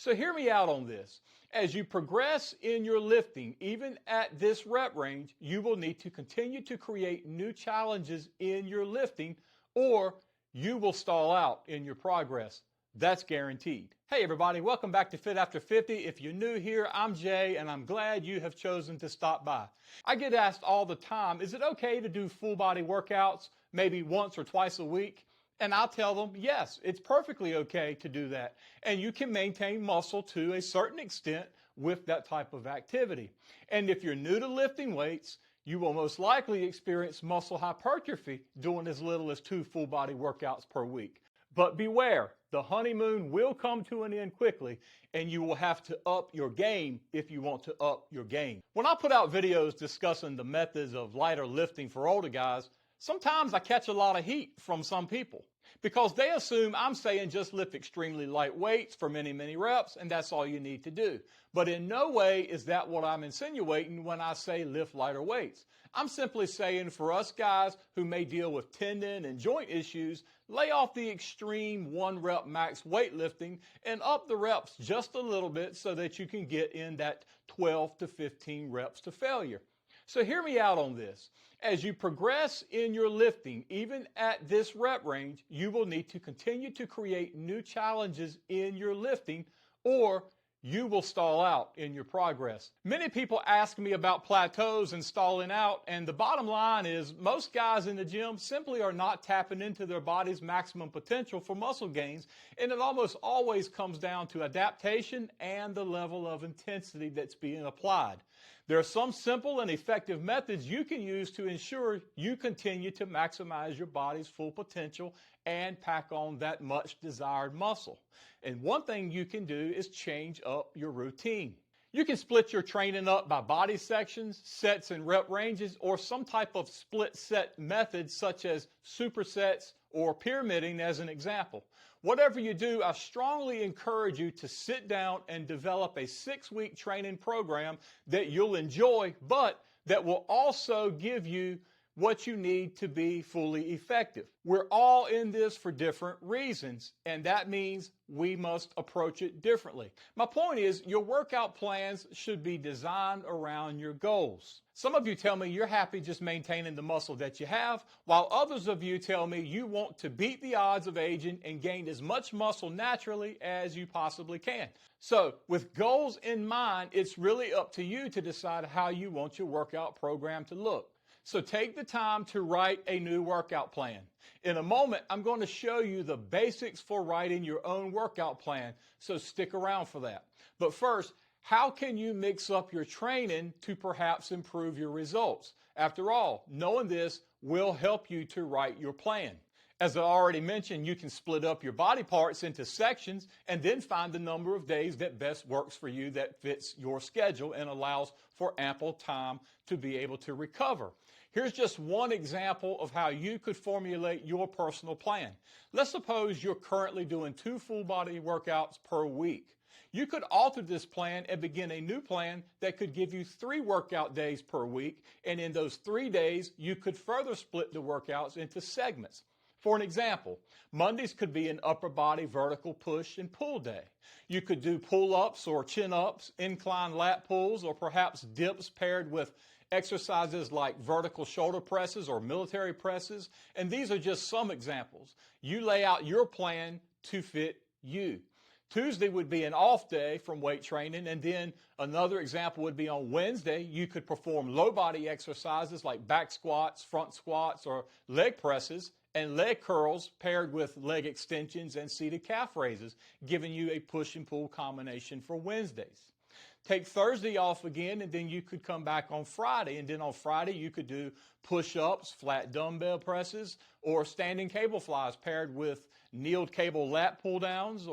So hear me out on this. As you progress in your lifting, even at this rep range, you will need to continue to create new challenges in your lifting, or you will stall out in your progress. That's guaranteed. Hey everybody, welcome back to Fit After 50. If you're new here, I'm Jay, and I'm glad you have chosen to stop by. I get asked all the time, is it okay to do full body workouts maybe once or twice a week? And I'll tell them, yes, it's perfectly okay to do that. And you can maintain muscle to a certain extent with that type of activity. And if you're new to lifting weights, you will most likely experience muscle hypertrophy doing as little as 2 full body workouts per week. But beware, the honeymoon will come to an end quickly, and you will have to up your game if you want to up your game. When I put out videos discussing the methods of lighter lifting for older guys, sometimes I catch a lot of heat from some people because they assume I'm saying just lift extremely light weights for many, many reps, and that's all you need to do. But in no way is that what I'm insinuating when I say lift lighter weights. I'm simply saying for us guys who may deal with tendon and joint issues, lay off the extreme 1 rep max weightlifting and up the reps just a little bit so that you can get in that 12 to 15 reps to failure. So hear me out on this. As you progress in your lifting, even at this rep range, you will need to continue to create new challenges in your lifting, or you will stall out in your progress. Many people ask me about plateaus and stalling out, and the bottom line is most guys in the gym simply are not tapping into their body's maximum potential for muscle gains, and it almost always comes down to adaptation and the level of intensity that's being applied. There are some simple and effective methods you can use to ensure you continue to maximize your body's full potential and pack on that much desired muscle. And one thing you can do is change up your routine. You can split your training up by body sections, sets and rep ranges, or some type of split set method such as supersets or pyramiding as an example. Whatever you do, I strongly encourage you to sit down and develop a 6-week training program that you'll enjoy, but that will also give you what you need to be fully effective. We're all in this for different reasons, and that means we must approach it differently. My point is, your workout plans should be designed around your goals. Some of you tell me you're happy just maintaining the muscle that you have, while others of you tell me you want to beat the odds of aging and gain as much muscle naturally as you possibly can. So, with goals in mind, it's really up to you to decide how you want your workout program to look. So take the time to write a new workout plan. In a moment, I'm going to show you the basics for writing your own workout plan, so stick around for that. But first, how can you mix up your training to perhaps improve your results? After all, knowing this will help you to write your plan. As I already mentioned, you can split up your body parts into sections and then find the number of days that best works for you that fits your schedule and allows for ample time to be able to recover. Here's just one example of how you could formulate your personal plan. Let's suppose you're currently doing 2 full body workouts per week. You could alter this plan and begin a new plan that could give you 3 workout days per week, and in those 3 days, you could further split the workouts into segments. For an example, Mondays could be an upper body vertical push and pull day. You could do pull-ups or chin-ups, incline lat pulls, or perhaps dips paired with exercises like vertical shoulder presses or military presses, and these are just some examples. You lay out your plan to fit you. Tuesday would be an off day from weight training, and then another example would be on Wednesday. You could perform low body exercises like back squats, front squats, or leg presses, and leg curls paired with leg extensions and seated calf raises, giving you a push and pull combination for Wednesdays. Take Thursday off again, and then you could come back on Friday. And then on Friday, you could do push-ups, flat dumbbell presses, or standing cable flies paired with kneeled cable lat pull-downs,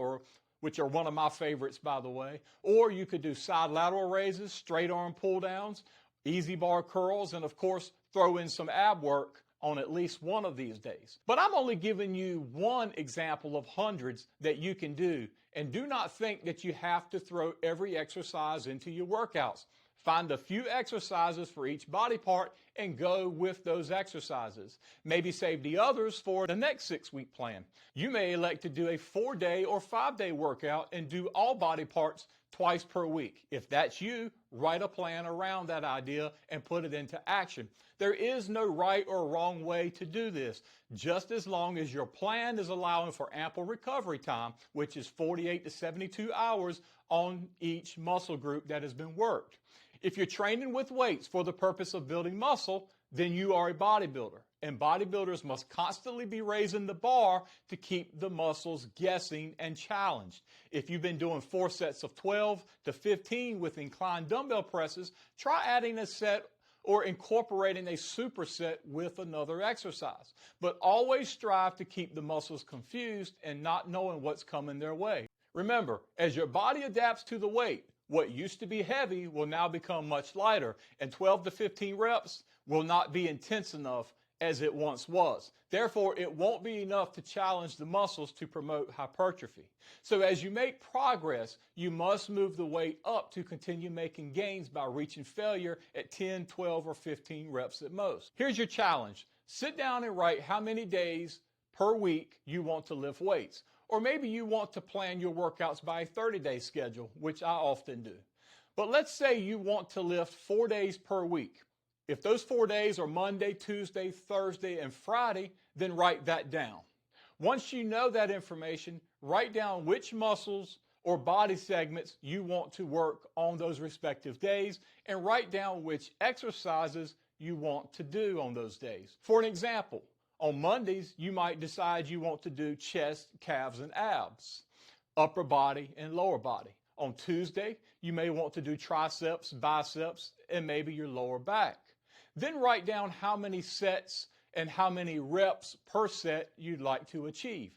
which are one of my favorites, by the way. Or you could do side lateral raises, straight arm pull-downs, easy bar curls, and of course, throw in some ab work on at least one of these days. But I'm only giving you one example of hundreds that you can do, and do not think that you have to throw every exercise into your workouts. Find a few exercises for each body part and go with those exercises. Maybe save the others for the next 6-week plan. You may elect to do a 4-day or 5-day workout and do all body parts twice per week. If that's you, write a plan around that idea and put it into action. There is no right or wrong way to do this, just as long as your plan is allowing for ample recovery time, which is 48 to 72 hours on each muscle group that has been worked. If you're training with weights for the purpose of building muscle, then you are a bodybuilder. And bodybuilders must constantly be raising the bar to keep the muscles guessing and challenged. If you've been doing 4 sets of 12 to 15 with inclined dumbbell presses, try adding a set or incorporating a superset with another exercise. But always strive to keep the muscles confused and not knowing what's coming their way. Remember, as your body adapts to the weight, what used to be heavy will now become much lighter, and 12 to 15 reps will not be intense enough as it once was. Therefore, it won't be enough to challenge the muscles to promote hypertrophy. So as you make progress, you must move the weight up to continue making gains by reaching failure at 10, 12, or 15 reps at most. Here's your challenge. Sit down and write how many days per week you want to lift weights. Or maybe you want to plan your workouts by a 30-day schedule, which I often do. But let's say you want to lift 4 days per week. If those 4 days are Monday, Tuesday, Thursday, and Friday, then write that down. Once you know that information, write down which muscles or body segments you want to work on those respective days, and write down which exercises you want to do on those days. For an example, on Mondays, you might decide you want to do chest, calves, and abs, upper body, and lower body. On Tuesday, you may want to do triceps, biceps, and maybe your lower back. Then write down how many sets and how many reps per set you'd like to achieve.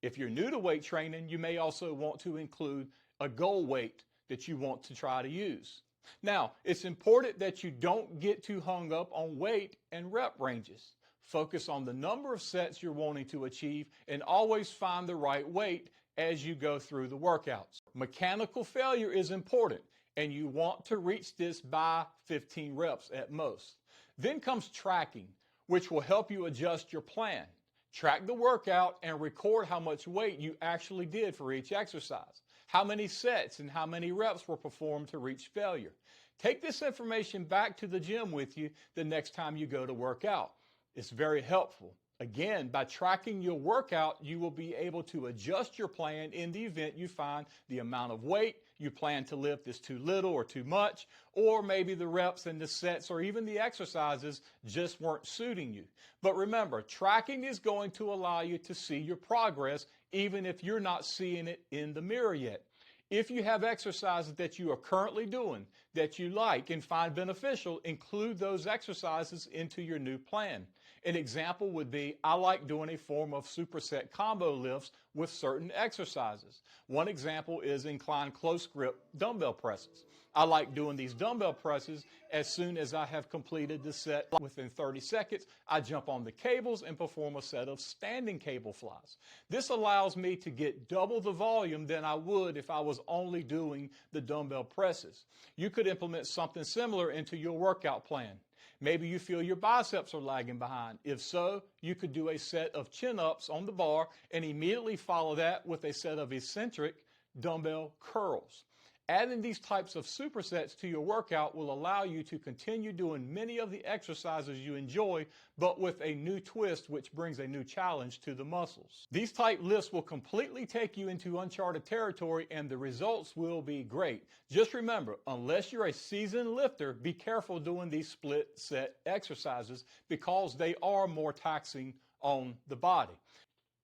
If you're new to weight training, you may also want to include a goal weight that you want to try to use. Now, it's important that you don't get too hung up on weight and rep ranges. Focus on the number of sets you're wanting to achieve and always find the right weight as you go through the workouts. Mechanical failure is important, and you want to reach this by 15 reps at most. Then comes tracking, which will help you adjust your plan. Track the workout and record how much weight you actually did for each exercise, how many sets and how many reps were performed to reach failure. Take this information back to the gym with you the next time you go to work out. It's very helpful. Again, by tracking your workout, you will be able to adjust your plan in the event you find the amount of weight you plan to lift is too little or too much, or maybe the reps and the sets or even the exercises just weren't suiting you. But remember, tracking is going to allow you to see your progress even if you're not seeing it in the mirror yet. If you have exercises that you are currently doing that you like and find beneficial, include those exercises into your new plan. An example would be, I like doing a form of superset combo lifts with certain exercises. One example is inclined close grip dumbbell presses. I like doing these dumbbell presses as soon as I have completed the set. Within 30 seconds, I jump on the cables and perform a set of standing cable flies. This allows me to get double the volume than I would if I was only doing the dumbbell presses. You could implement something similar into your workout plan. Maybe you feel your biceps are lagging behind. If so, you could do a set of chin-ups on the bar and immediately follow that with a set of eccentric dumbbell curls. Adding these types of supersets to your workout will allow you to continue doing many of the exercises you enjoy, but with a new twist which brings a new challenge to the muscles. These type lifts will completely take you into uncharted territory and the results will be great. Just remember, unless you're a seasoned lifter, be careful doing these split set exercises because they are more taxing on the body.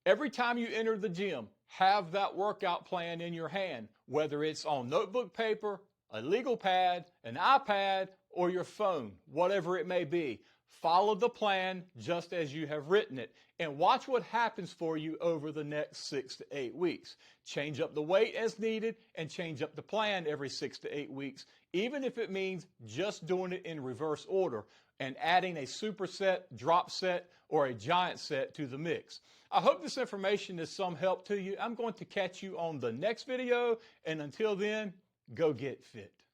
Every time you enter the gym, have that workout plan in your hand, whether it's on notebook paper, a legal pad, an iPad, or your phone, whatever it may be. Follow the plan just as you have written it and watch what happens for you over the next 6 to 8 weeks. Change up the weight as needed and change up the plan every 6 to 8 weeks, even if it means just doing it in reverse order and adding a superset, drop set, or a giant set to the mix. I hope this information is some help to you. I'm going to catch you on the next video, and until then, go get fit.